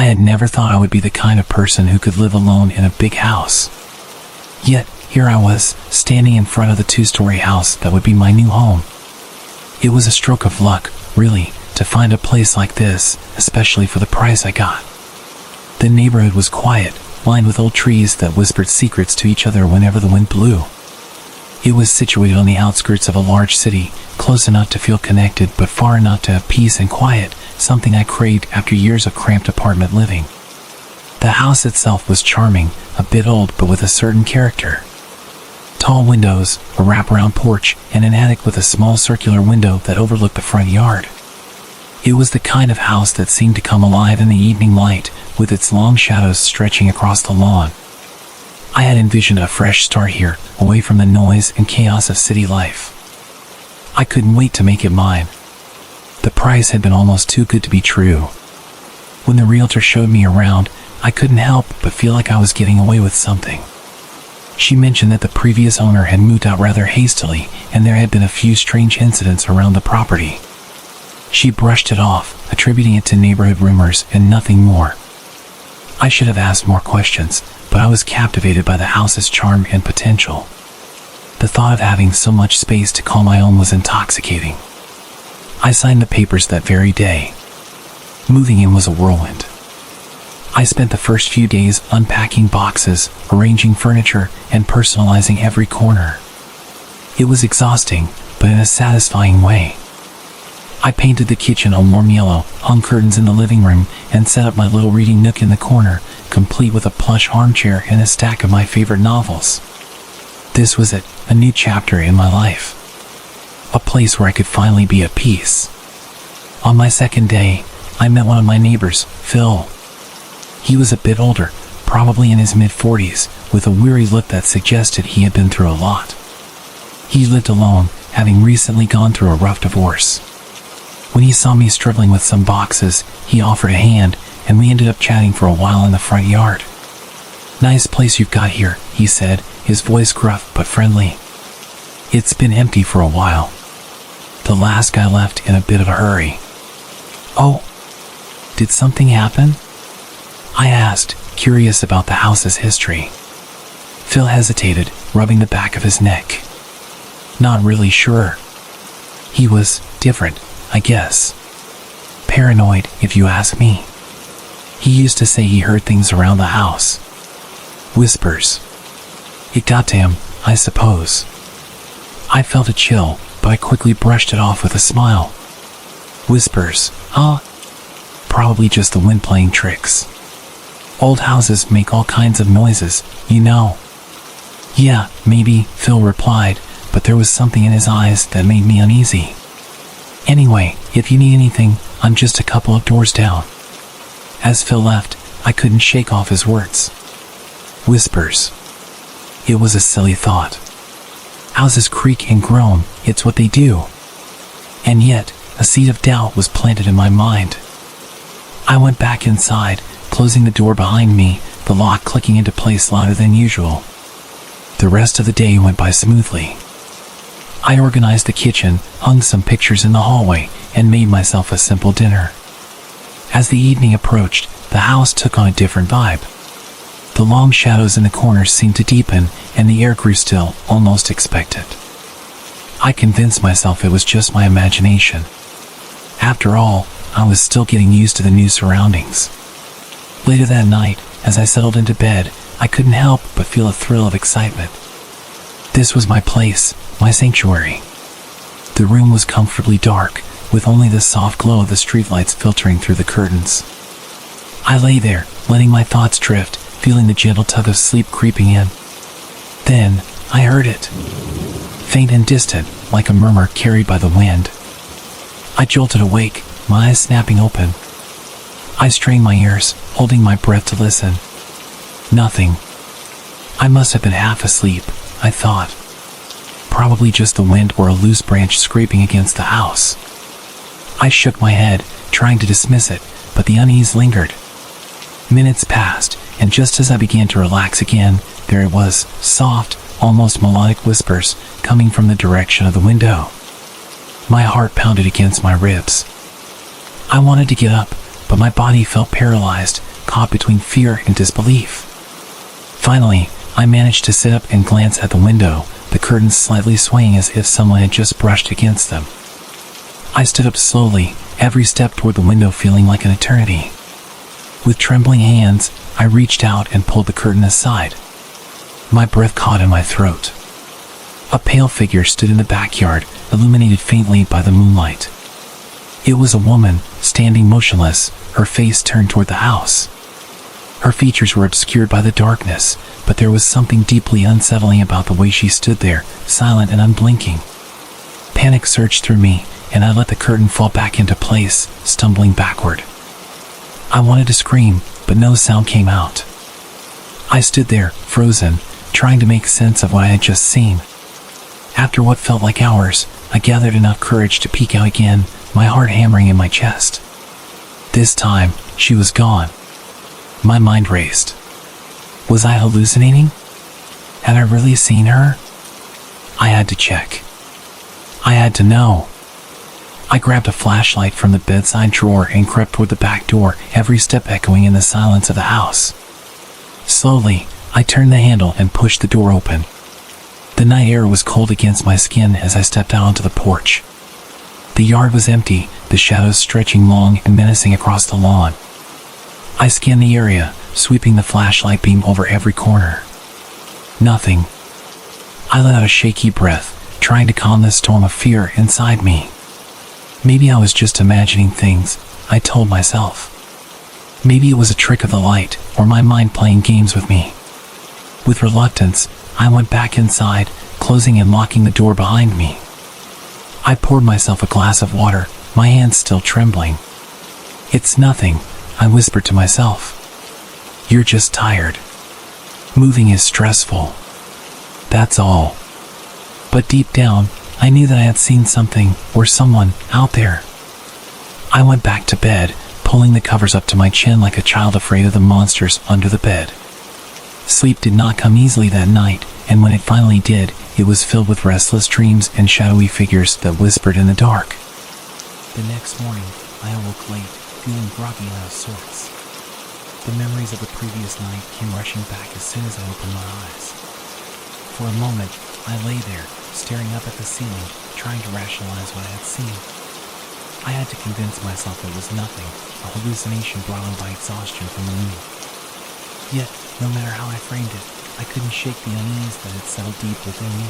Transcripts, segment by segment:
I had never thought I would be the kind of person who could live alone in a big house. Yet, here I was, standing in front of the 2-story house that would be my new home. It was a stroke of luck, really, to find a place like this, especially for the price I got. The neighborhood was quiet, lined with old trees that whispered secrets to each other whenever the wind blew. It was situated on the outskirts of a large city, close enough to feel connected but far enough to have peace and quiet, something I craved after years of cramped apartment living. The house itself was charming, a bit old but with a certain character. Tall windows, a wraparound porch, and an attic with a small circular window that overlooked the front yard. It was the kind of house that seemed to come alive in the evening light, with its long shadows stretching across the lawn. I had envisioned a fresh start here, away from the noise and chaos of city life. I couldn't wait to make it mine. The price had been almost too good to be true. When the realtor showed me around, I couldn't help but feel like I was getting away with something. She mentioned that the previous owner had moved out rather hastily, and there had been a few strange incidents around the property. She brushed it off, attributing it to neighborhood rumors and nothing more. I should have asked more questions, but I was captivated by the house's charm and potential. The thought of having so much space to call my own was intoxicating. I signed the papers that very day. Moving in was a whirlwind. I spent the first few days unpacking boxes, arranging furniture, and personalizing every corner. It was exhausting, but in a satisfying way. I painted the kitchen a warm yellow, hung curtains in the living room, and set up my little reading nook in the corner, complete with a plush armchair and a stack of my favorite novels. This was it, a new chapter in my life. A place where I could finally be at peace. On my second day, I met one of my neighbors, Phil. He was a bit older, probably in his mid-40s, with a weary look that suggested he had been through a lot. He lived alone, having recently gone through a rough divorce. When he saw me struggling with some boxes, he offered a hand, and we ended up chatting for a while in the front yard. "Nice place you've got here," he said, his voice gruff but friendly. "It's been empty for a while. The last guy left in a bit of a hurry." "Oh, did something happen?" I asked, curious about the house's history. Phil hesitated, rubbing the back of his neck. "Not really sure. He was different, I guess. Paranoid, if you ask me. He used to say he heard things around the house. Whispers. It got to him, I suppose." I felt a chill, but I quickly brushed it off with a smile. "Whispers, huh? Probably just the wind playing tricks. Old houses make all kinds of noises, you know." "Yeah, maybe," Phil replied, but there was something in his eyes that made me uneasy. "Anyway, if you need anything, I'm just a couple of doors down." As Phil left, I couldn't shake off his words. Whispers. It was a silly thought. Houses creak and groan, it's what they do. And yet, a seed of doubt was planted in my mind. I went back inside, closing the door behind me, the lock clicking into place louder than usual. The rest of the day went by smoothly. I organized the kitchen, hung some pictures in the hallway, and made myself a simple dinner. As the evening approached, the house took on a different vibe. The long shadows in the corners seemed to deepen, and the air grew still, almost expectant. I convinced myself it was just my imagination. After all, I was still getting used to the new surroundings. Later that night, as I settled into bed, I couldn't help but feel a thrill of excitement. This was my place, my sanctuary. The room was comfortably dark, with only the soft glow of the streetlights filtering through the curtains. I lay there, letting my thoughts drift, feeling the gentle tug of sleep creeping in. Then, I heard it. Faint and distant, like a murmur carried by the wind. I jolted awake, my eyes snapping open. I strained my ears, holding my breath to listen. Nothing. I must have been half asleep, I thought. Probably just the wind or a loose branch scraping against the house. I shook my head, trying to dismiss it, but the unease lingered. Minutes passed, and just as I began to relax again, there it was, soft, almost melodic whispers coming from the direction of the window. My heart pounded against my ribs. I wanted to get up, but my body felt paralyzed, caught between fear and disbelief. Finally, I managed to sit up and glance at the window, the curtains slightly swaying as if someone had just brushed against them. I stood up slowly, every step toward the window feeling like an eternity. With trembling hands, I reached out and pulled the curtain aside. My breath caught in my throat. A pale figure stood in the backyard, illuminated faintly by the moonlight. It was a woman, standing motionless, her face turned toward the house. Her features were obscured by the darkness, but there was something deeply unsettling about the way she stood there, silent and unblinking. Panic surged through me, and I let the curtain fall back into place, stumbling backward. I wanted to scream, but no sound came out. I stood there, frozen, trying to make sense of what I had just seen. After what felt like hours, I gathered enough courage to peek out again, my heart hammering in my chest. This time, she was gone. My mind raced. Was I hallucinating? Had I really seen her? I had to check. I had to know. I grabbed a flashlight from the bedside drawer and crept toward the back door, every step echoing in the silence of the house. Slowly, I turned the handle and pushed the door open. The night air was cold against my skin as I stepped out onto the porch. The yard was empty, the shadows stretching long and menacing across the lawn. I scanned the area, sweeping the flashlight beam over every corner. Nothing. I let out a shaky breath, trying to calm the storm of fear inside me. Maybe I was just imagining things, I told myself. Maybe it was a trick of the light, or my mind playing games with me. With reluctance, I went back inside, closing and locking the door behind me. I poured myself a glass of water, my hands still trembling. "It's nothing," I whispered to myself. "You're just tired. Moving is stressful. That's all." But deep down, I knew that I had seen something, or someone, out there. I went back to bed, pulling the covers up to my chin like a child afraid of the monsters under the bed. Sleep did not come easily that night, and when it finally did, it was filled with restless dreams and shadowy figures that whispered in the dark. The next morning, I awoke late, feeling groggy and out of sorts. The memories of the previous night came rushing back as soon as I opened my eyes. For a moment, I lay there, staring up at the ceiling, trying to rationalize what I had seen. I had to convince myself it was nothing, a hallucination brought on by exhaustion from the moon. Yet, no matter how I framed it, I couldn't shake the unease that had settled deep within me.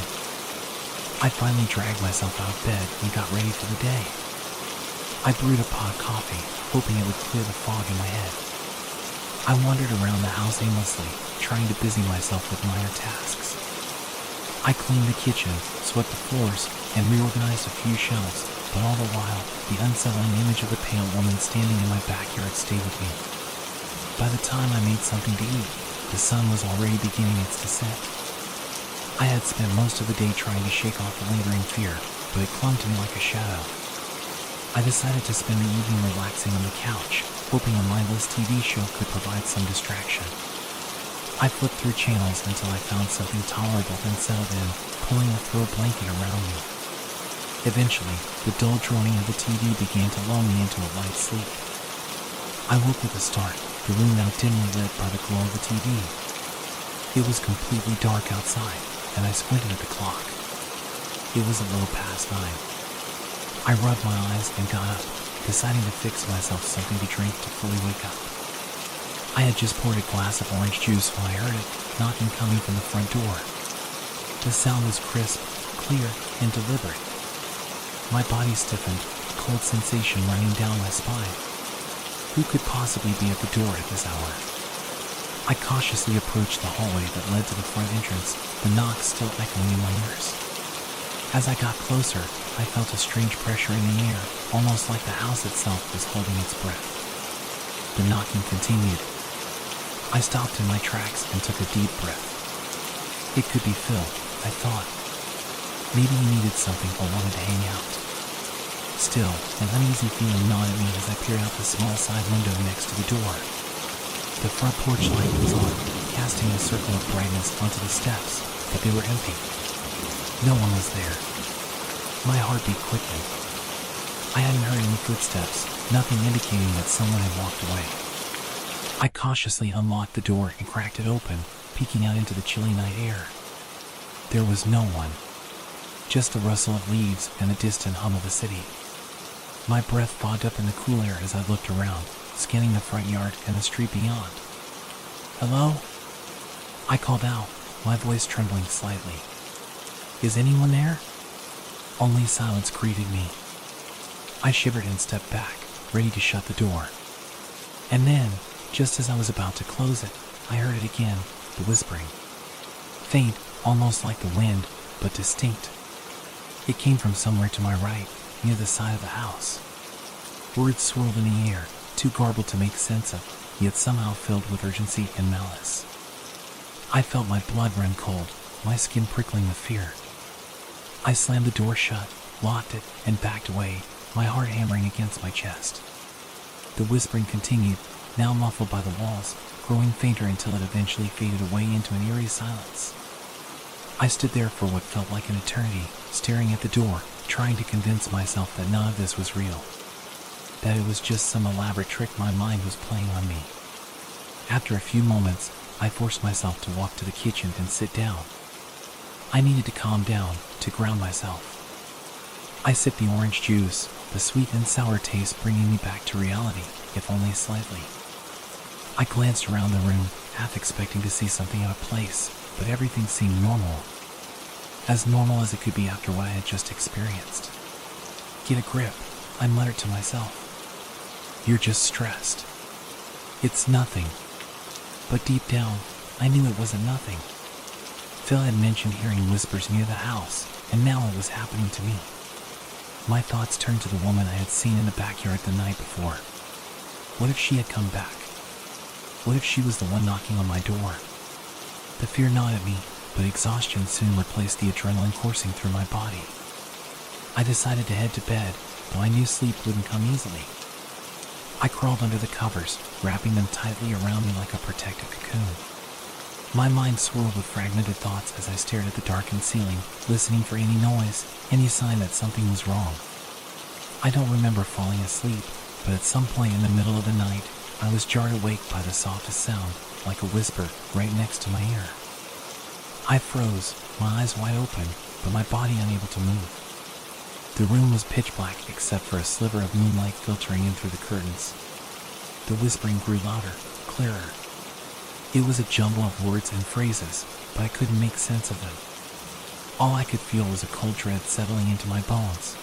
I finally dragged myself out of bed and got ready for the day. I brewed a pot of coffee, hoping it would clear the fog in my head. I wandered around the house aimlessly, trying to busy myself with minor tasks. I cleaned the kitchen, swept the floors, and reorganized a few shelves, but all the while, the unsettling image of the pale woman standing in my backyard stayed with me. By the time I made something to eat, the sun was already beginning its descent. I had spent most of the day trying to shake off the lingering fear, but it clung to me like a shadow. I decided to spend the evening relaxing on the couch, hoping a mindless TV show could provide some distraction. I flipped through channels until I found something tolerable and settled in, pulling a throw blanket around me. Eventually, the dull droning of the TV began to lull me into a light sleep. I woke with a start, the room now dimly lit by the glow of the TV. It was completely dark outside, and I squinted at the clock. It was a little past 9. I rubbed my eyes and got up, deciding to fix myself something to drink to fully wake up. I had just poured a glass of orange juice when I heard it, knocking coming from the front door. The sound was crisp, clear, and deliberate. My body stiffened, a cold sensation running down my spine. Who could possibly be at the door at this hour? I cautiously approached the hallway that led to the front entrance, the knock still echoing in my ears. As I got closer, I felt a strange pressure in the air, almost like the house itself was holding its breath. The knocking continued. I stopped in my tracks and took a deep breath. It could be Phil, I thought. Maybe he needed something or wanted to hang out. Still, an uneasy feeling gnawed at me as I peered out the small side window next to the door. The front porch light was on, casting a circle of brightness onto the steps, but they were empty. No one was there. My heartbeat quickened. I hadn't heard any footsteps, nothing indicating that someone had walked away. I cautiously unlocked the door and cracked it open, peeking out into the chilly night air. There was no one, just the rustle of leaves and the distant hum of the city. My breath fogged up in the cool air as I looked around, scanning the front yard and the street beyond. "Hello?" I called out, my voice trembling slightly. "Is anyone there?" Only silence greeted me. I shivered and stepped back, ready to shut the door. And then, just as I was about to close it, I heard it again, the whispering. Faint, almost like the wind, but distinct. It came from somewhere to my right, near the side of the house. Words swirled in the air, too garbled to make sense of, yet somehow filled with urgency and malice. I felt my blood run cold, my skin prickling with fear. I slammed the door shut, locked it, and backed away, my heart hammering against my chest. The whispering continued, now muffled by the walls, growing fainter until it eventually faded away into an eerie silence. I stood there for what felt like an eternity, staring at the door, trying to convince myself that none of this was real, that it was just some elaborate trick my mind was playing on me. After a few moments, I forced myself to walk to the kitchen and sit down. I needed to calm down, to ground myself. I sipped the orange juice, the sweet and sour taste bringing me back to reality, if only slightly. I glanced around the room, half expecting to see something out of place, but everything seemed normal. As normal as it could be after what I had just experienced. "Get a grip," I muttered to myself. "You're just stressed. It's nothing." But deep down, I knew it wasn't nothing. Phil had mentioned hearing whispers near the house, and now it was happening to me. My thoughts turned to the woman I had seen in the backyard the night before. What if she had come back? What if she was the one knocking on my door? The fear gnawed at me, but exhaustion soon replaced the adrenaline coursing through my body. I decided to head to bed, though I knew sleep wouldn't come easily. I crawled under the covers, wrapping them tightly around me like a protective cocoon. My mind swirled with fragmented thoughts as I stared at the darkened ceiling, listening for any noise, any sign that something was wrong. I don't remember falling asleep, but at some point in the middle of the night, I was jarred awake by the softest sound, like a whisper, right next to my ear. I froze, my eyes wide open, but my body unable to move. The room was pitch black except for a sliver of moonlight filtering in through the curtains. The whispering grew louder, clearer. It was a jumble of words and phrases, but I couldn't make sense of them. All I could feel was a cold dread settling into my bones.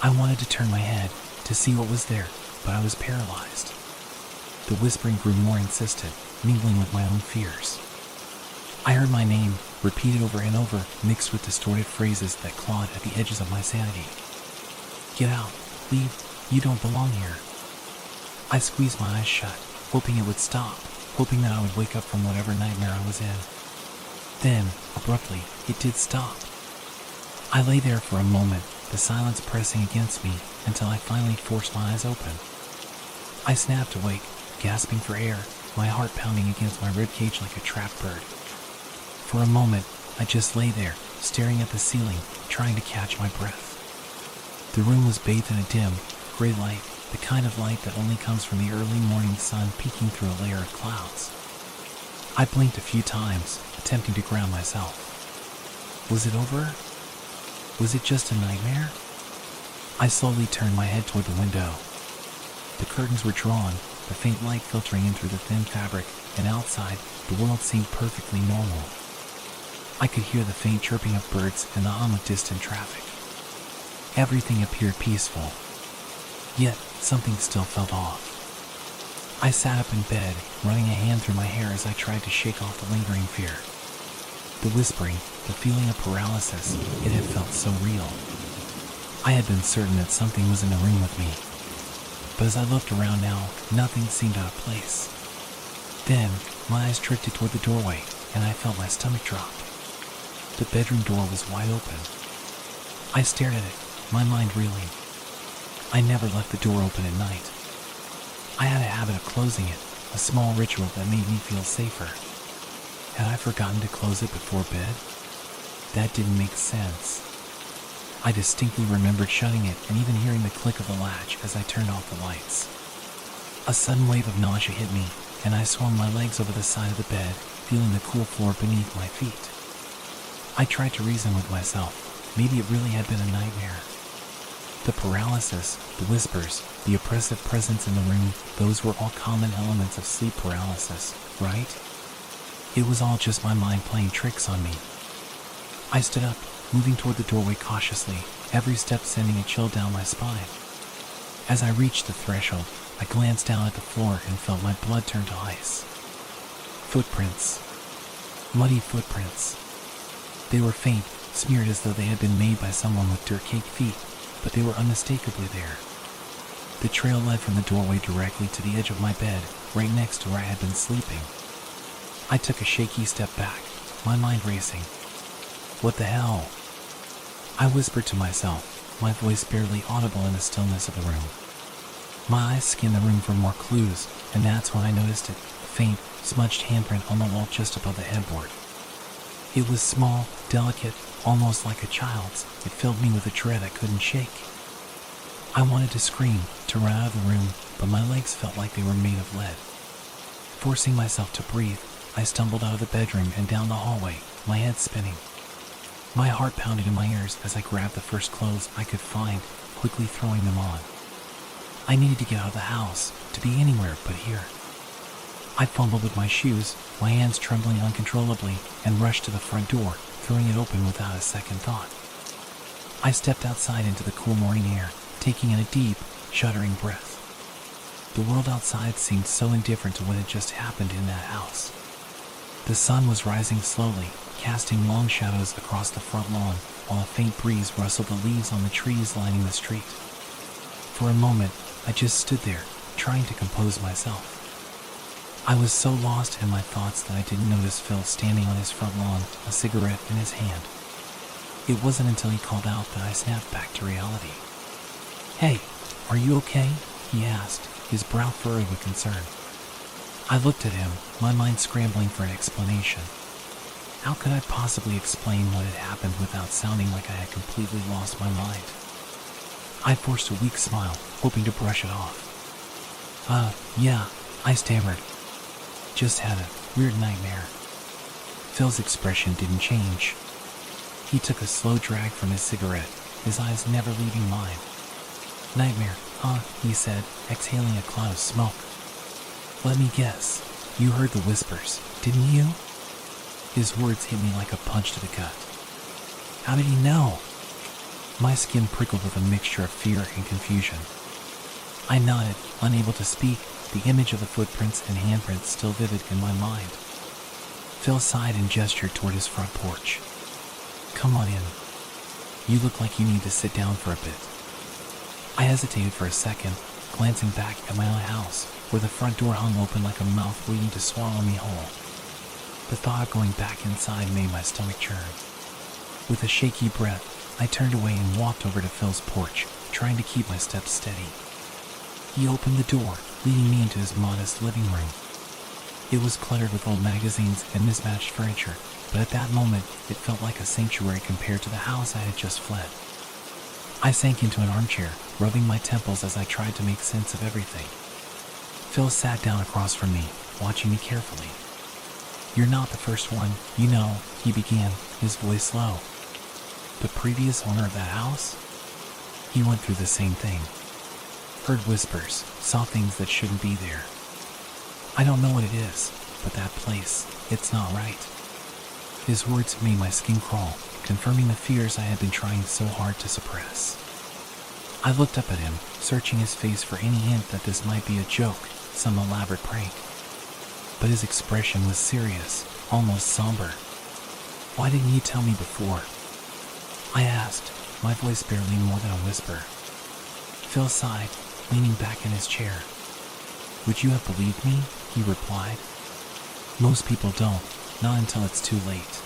I wanted to turn my head, to see what was there, but I was paralyzed. The whispering grew more insistent, mingling with my own fears. I heard my name, repeated over and over, mixed with distorted phrases that clawed at the edges of my sanity. "Get out, leave, you don't belong here." I squeezed my eyes shut, hoping it would stop, hoping that I would wake up from whatever nightmare I was in. Then, abruptly, it did stop. I lay there for a moment, the silence pressing against me, until I finally forced my eyes open. I snapped awake, gasping for air, my heart pounding against my ribcage like a trapped bird. For a moment, I just lay there, staring at the ceiling, trying to catch my breath. The room was bathed in a dim, gray light, the kind of light that only comes from the early morning sun peeking through a layer of clouds. I blinked a few times, attempting to ground myself. Was it over? Was it just a nightmare? I slowly turned my head toward the window. The curtains were drawn, the faint light filtering in through the thin fabric, and outside, the world seemed perfectly normal. I could hear the faint chirping of birds and the hum of distant traffic. Everything appeared peaceful. Yet, something still felt off. I sat up in bed, running a hand through my hair as I tried to shake off the lingering fear. The whispering, the feeling of paralysis, it had felt so real. I had been certain that something was in the room with me. But as I looked around now, nothing seemed out of place. Then, my eyes drifted toward the doorway, and I felt my stomach drop. The bedroom door was wide open. I stared at it, my mind reeling. I never left the door open at night. I had a habit of closing it, a small ritual that made me feel safer. Had I forgotten to close it before bed? That didn't make sense. I distinctly remembered shutting it and even hearing the click of the latch as I turned off the lights. A sudden wave of nausea hit me, and I swung my legs over the side of the bed, feeling the cool floor beneath my feet. I tried to reason with myself. Maybe it really had been a nightmare. The paralysis, the whispers, the oppressive presence in the room, those were all common elements of sleep paralysis, right? It was all just my mind playing tricks on me. I stood up, moving toward the doorway cautiously, every step sending a chill down my spine. As I reached the threshold, I glanced down at the floor and felt my blood turn to ice. Footprints. Muddy footprints. They were faint, smeared as though they had been made by someone with dirt-caked feet, but they were unmistakably there. The trail led from the doorway directly to the edge of my bed, right next to where I had been sleeping. I took a shaky step back, my mind racing. What the hell? I whispered to myself, my voice barely audible in the stillness of the room. My eyes scanned the room for more clues, and that's when I noticed it, a faint, smudged handprint on the wall just above the headboard. It was small, delicate, almost like a child's. It filled me with a dread I couldn't shake. I wanted to scream, to run out of the room, but my legs felt like they were made of lead. Forcing myself to breathe, I stumbled out of the bedroom and down the hallway, my head spinning. My heart pounded in my ears as I grabbed the first clothes I could find, quickly throwing them on. I needed to get out of the house, to be anywhere but here. I fumbled with my shoes, my hands trembling uncontrollably, and rushed to the front door, throwing it open without a second thought. I stepped outside into the cool morning air, taking in a deep, shuddering breath. The world outside seemed so indifferent to what had just happened in that house. The sun was rising slowly, casting long shadows across the front lawn, while a faint breeze rustled the leaves on the trees lining the street. For a moment, I just stood there, trying to compose myself. I was so lost in my thoughts that I didn't notice Phil standing on his front lawn, a cigarette in his hand. It wasn't until he called out that I snapped back to reality. "Hey, are you okay?" he asked, his brow furrowed with concern. I looked at him, my mind scrambling for an explanation. How could I possibly explain what had happened without sounding like I had completely lost my mind? I forced a weak smile, hoping to brush it off. Yeah, I stammered. Just had a weird nightmare. Phil's expression didn't change. He took a slow drag from his cigarette, his eyes never leaving mine. "Nightmare, huh?" he said, exhaling a cloud of smoke. "Let me guess. You heard the whispers, didn't you?" His words hit me like a punch to the gut. How did he know? My skin prickled with a mixture of fear and confusion. I nodded, unable to speak, the image of the footprints and handprints still vivid in my mind. Phil sighed and gestured toward his front porch. "Come on in. You look like you need to sit down for a bit." I hesitated for a second, glancing back at my own house, where the front door hung open like a mouth waiting to swallow me whole. The thought of going back inside made my stomach churn. With a shaky breath, I turned away and walked over to Phil's porch, trying to keep my steps steady. He opened the door, leading me into his modest living room. It was cluttered with old magazines and mismatched furniture, but at that moment, it felt like a sanctuary compared to the house I had just fled. I sank into an armchair, rubbing my temples as I tried to make sense of everything. Phil sat down across from me, watching me carefully. "You're not the first one, you know," he began, his voice low. "The previous owner of that house? He went through the same thing. Heard whispers, saw things that shouldn't be there. I don't know what it is, but that place, it's not right." His words made my skin crawl, confirming the fears I had been trying so hard to suppress. I looked up at him, searching his face for any hint that this might be a joke, some elaborate prank. But his expression was serious, almost somber. "Why didn't you tell me before?" I asked, my voice barely more than a whisper. Phil sighed, leaning back in his chair. "Would you have believed me?" he replied. "Most people don't, not until it's too late.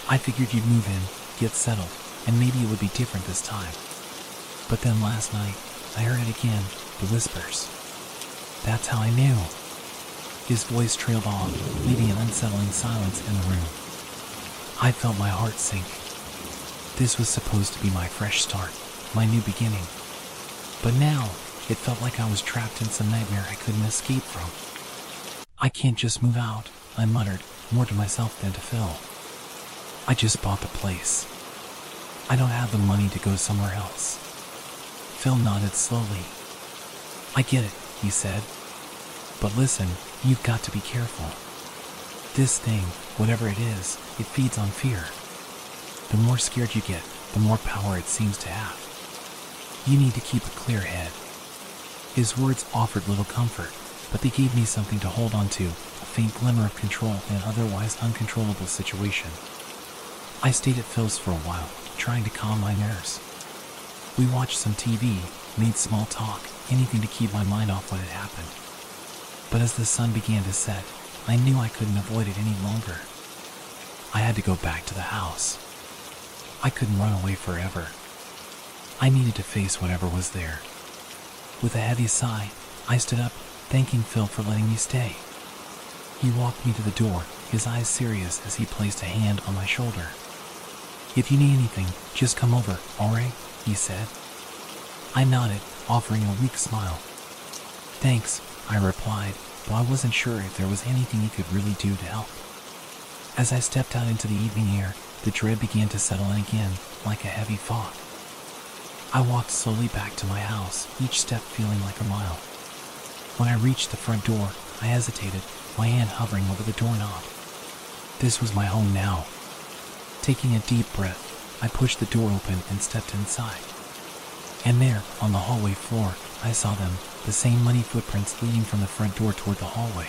I figured you'd move in, get settled, and maybe it would be different this time. But then last night, I heard it again, the whispers. That's how I knew." His voice trailed off, leaving an unsettling silence in the room. I felt my heart sink. This was supposed to be my fresh start, my new beginning. But now, it felt like I was trapped in some nightmare I couldn't escape from. I can't just move out, I muttered, more to myself than to Phil. I just bought the place. I don't have the money to go somewhere else. Phil nodded slowly. I get it, he said. But listen, you've got to be careful. This thing, whatever it is, it feeds on fear. The more scared you get, the more power it seems to have. You need to keep a clear head. His words offered little comfort, but they gave me something to hold on to, a faint glimmer of control in an otherwise uncontrollable situation. I stayed at Phil's for a while, trying to calm my nerves. We watched some TV, made small talk, anything to keep my mind off what had happened. But as the sun began to set, I knew I couldn't avoid it any longer. I had to go back to the house. I couldn't run away forever. I needed to face whatever was there. With a heavy sigh, I stood up, thanking Phil for letting me stay. He walked me to the door, his eyes serious as he placed a hand on my shoulder. If you need anything, just come over, alright? He said. I nodded, offering a weak smile. Thanks, I replied, though I wasn't sure if there was anything he could really do to help. As I stepped out into the evening air, the dread began to settle in again, like a heavy fog. I walked slowly back to my house, each step feeling like a mile. When I reached the front door, I hesitated, my hand hovering over the doorknob. This was my home now. Taking a deep breath, I pushed the door open and stepped inside. And there, on the hallway floor, I saw them, the same muddy footprints leading from the front door toward the hallway.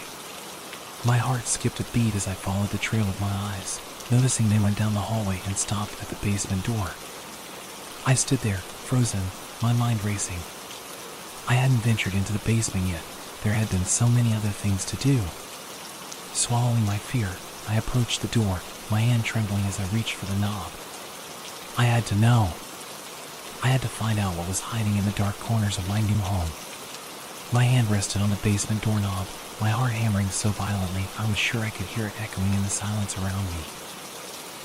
My heart skipped a beat as I followed the trail with my eyes, noticing they went down the hallway and stopped at the basement door. I stood there, frozen, my mind racing. I hadn't ventured into the basement yet. There had been so many other things to do. Swallowing my fear, I approached the door, my hand trembling as I reached for the knob. I had to know. I had to find out what was hiding in the dark corners of my new home. My hand rested on the basement doorknob, my heart hammering so violently I was sure I could hear it echoing in the silence around me.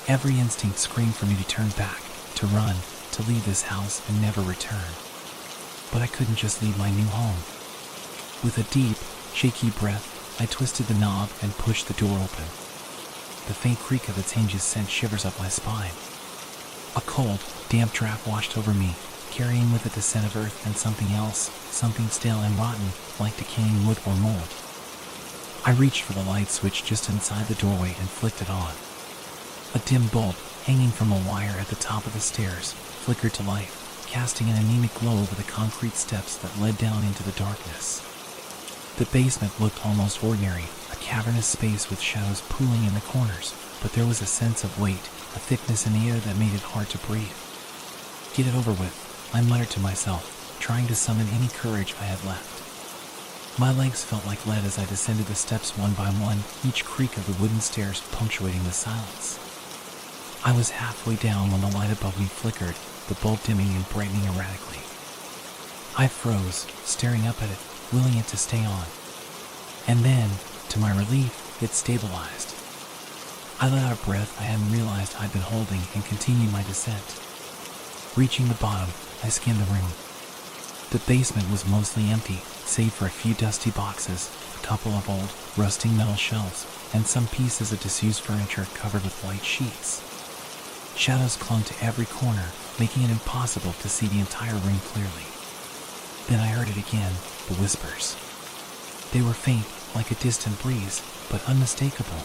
Every instinct screamed for me to turn back, to run, to leave this house and never return. But I couldn't just leave my new home. With a deep, shaky breath, I twisted the knob and pushed the door open. The faint creak of its hinges sent shivers up my spine. A cold, damp draft washed over me, carrying with it the scent of earth and something else, something stale and rotten, like decaying wood or mold. I reached for the light switch just inside the doorway and flicked it on. A dim bulb, hanging from a wire at the top of the stairs, flickered to life, casting an anemic glow over the concrete steps that led down into the darkness. The basement looked almost ordinary, a cavernous space with shadows pooling in the corners, but there was a sense of weight, a thickness in the air that made it hard to breathe. Get it over with, I muttered to myself, trying to summon any courage I had left. My legs felt like lead as I descended the steps one by one, each creak of the wooden stairs punctuating the silence. I was halfway down when the light above me flickered, the bulb dimming and brightening erratically. I froze, staring up at it, willing it to stay on. And then, to my relief, it stabilized. I let out a breath I hadn't realized I'd been holding and continued my descent. Reaching the bottom, I scanned the room. The basement was mostly empty, save for a few dusty boxes, a couple of old, rusting metal shelves, and some pieces of disused furniture covered with white sheets. Shadows clung to every corner, making it impossible to see the entire room clearly. Then I heard it again, the whispers. They were faint, like a distant breeze, but unmistakable.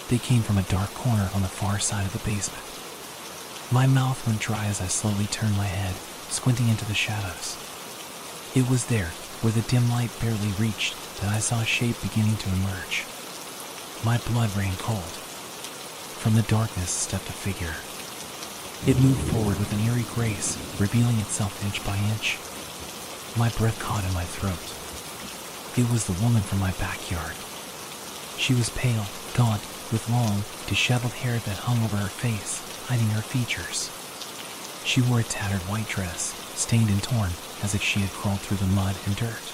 They came from a dark corner on the far side of the basement. My mouth went dry as I slowly turned my head, squinting into the shadows. It was there, where the dim light barely reached, that I saw a shape beginning to emerge. My blood ran cold. From the darkness stepped a figure. It moved forward with an eerie grace, revealing itself inch by inch. My breath caught in my throat. It was the woman from my backyard. She was pale, gaunt, with long, disheveled hair that hung over her face, hiding her features. She wore a tattered white dress, stained and torn, as if she had crawled through the mud and dirt.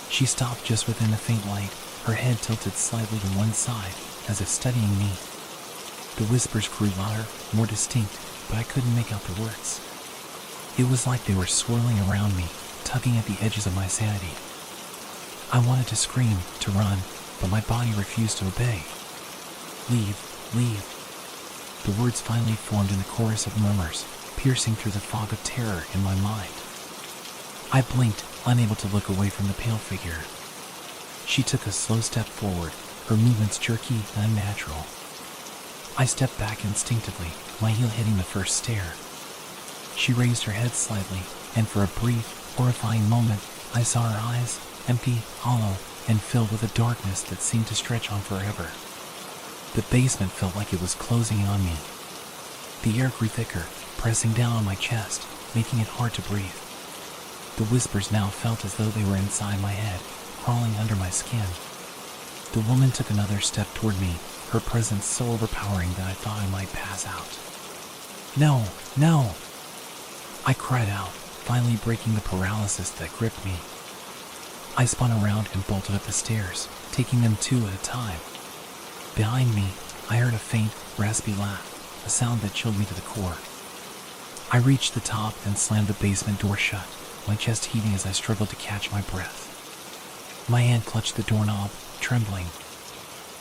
She stopped just within the faint light, her head tilted slightly to one side, as if studying me. The whispers grew louder, more distinct, but I couldn't make out the words. It was like they were swirling around me, tugging at the edges of my sanity. I wanted to scream, to run, but my body refused to obey. Leave, leave. The words finally formed in a chorus of murmurs, piercing through the fog of terror in my mind. I blinked, unable to look away from the pale figure. She took a slow step forward, her movements jerky and unnatural. I stepped back instinctively, my heel hitting the first stair. She raised her head slightly, and for a brief, horrifying moment, I saw her eyes, empty, hollow, and filled with a darkness that seemed to stretch on forever. The basement felt like it was closing in on me. The air grew thicker, pressing down on my chest, making it hard to breathe. The whispers now felt as though they were inside my head, crawling under my skin. The woman took another step toward me, her presence so overpowering that I thought I might pass out. No, no! I cried out, finally breaking the paralysis that gripped me. I spun around and bolted up the stairs, taking them two at a time. Behind me, I heard a faint, raspy laugh, a sound that chilled me to the core. I reached the top and slammed the basement door shut, my chest heaving as I struggled to catch my breath. My hand clutched the doorknob, trembling.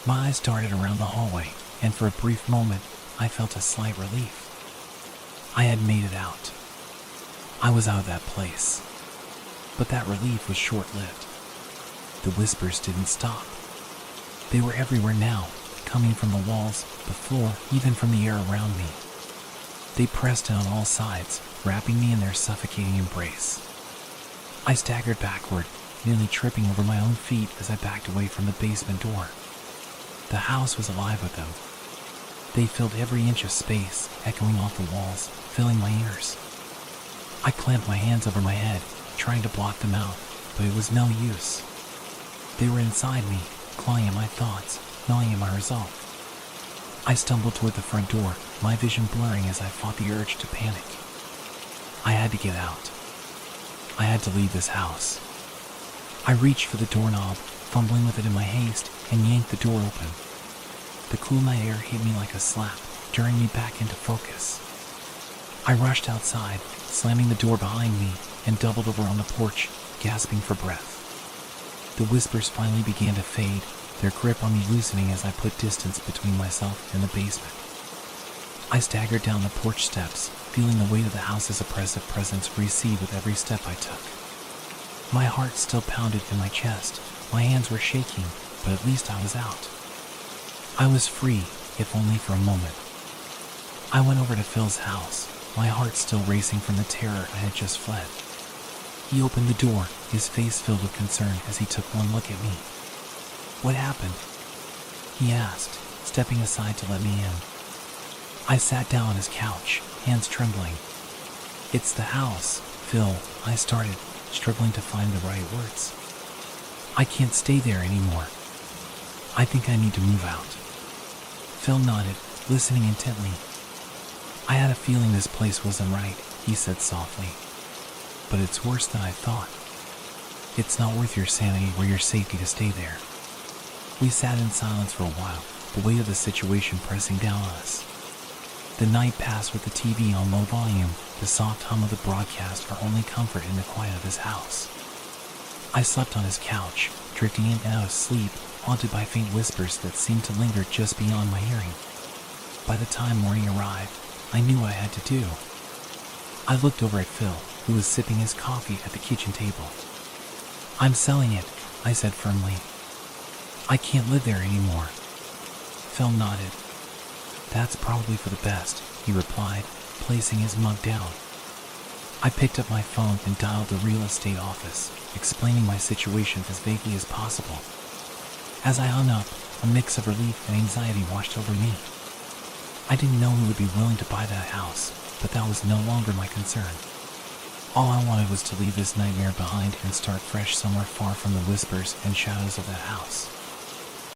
My eyes darted around the hallway, and for a brief moment, I felt a slight relief. I had made it out. I was out of that place. But that relief was short-lived. The whispers didn't stop. They were everywhere now, coming from the walls, the floor, even from the air around me. They pressed in on all sides, wrapping me in their suffocating embrace. I staggered backward, nearly tripping over my own feet as I backed away from the basement door. The house was alive with them. They filled every inch of space, echoing off the walls, filling my ears. I clamped my hands over my head, trying to block them out, but it was no use. They were inside me, clawing at my thoughts, gnawing at my resolve. I stumbled toward the front door, my vision blurring as I fought the urge to panic. I had to get out. I had to leave this house. I reached for the doorknob, fumbling with it in my haste, and yanked the door open. The cool night air hit me like a slap, jarring me back into focus. I rushed outside, slamming the door behind me, and doubled over on the porch, gasping for breath. The whispers finally began to fade, their grip on me loosening as I put distance between myself and the basement. I staggered down the porch steps, feeling the weight of the house's oppressive presence recede with every step I took. My heart still pounded in my chest, my hands were shaking, but at least I was out. I was free, if only for a moment. I went over to Phil's house, my heart still racing from the terror I had just fled. He opened the door, his face filled with concern as he took one look at me. "What happened?" he asked, stepping aside to let me in. I sat down on his couch, hands trembling. "It's the house, Phil," I started, struggling to find the right words. "I can't stay there anymore. I think I need to move out." Phil nodded, listening intently. "I had a feeling this place wasn't right," he said softly. "But it's worse than I thought. It's not worth your sanity or your safety to stay there." We sat in silence for a while, the weight of the situation pressing down on us. The night passed with the TV on low volume, the soft hum of the broadcast our only comfort in the quiet of his house. I slept on his couch, drifting in and out of sleep, haunted by faint whispers that seemed to linger just beyond my hearing. By the time morning arrived, I knew what I had to do. I looked over at Phil, who was sipping his coffee at the kitchen table. "I'm selling it," I said firmly. "I can't live there anymore." Phil nodded. "That's probably for the best," he replied, placing his mug down. I picked up my phone and dialed the real estate office, explaining my situation as vaguely as possible. As I hung up, a mix of relief and anxiety washed over me. I didn't know who would be willing to buy that house, but that was no longer my concern. All I wanted was to leave this nightmare behind and start fresh somewhere far from the whispers and shadows of that house.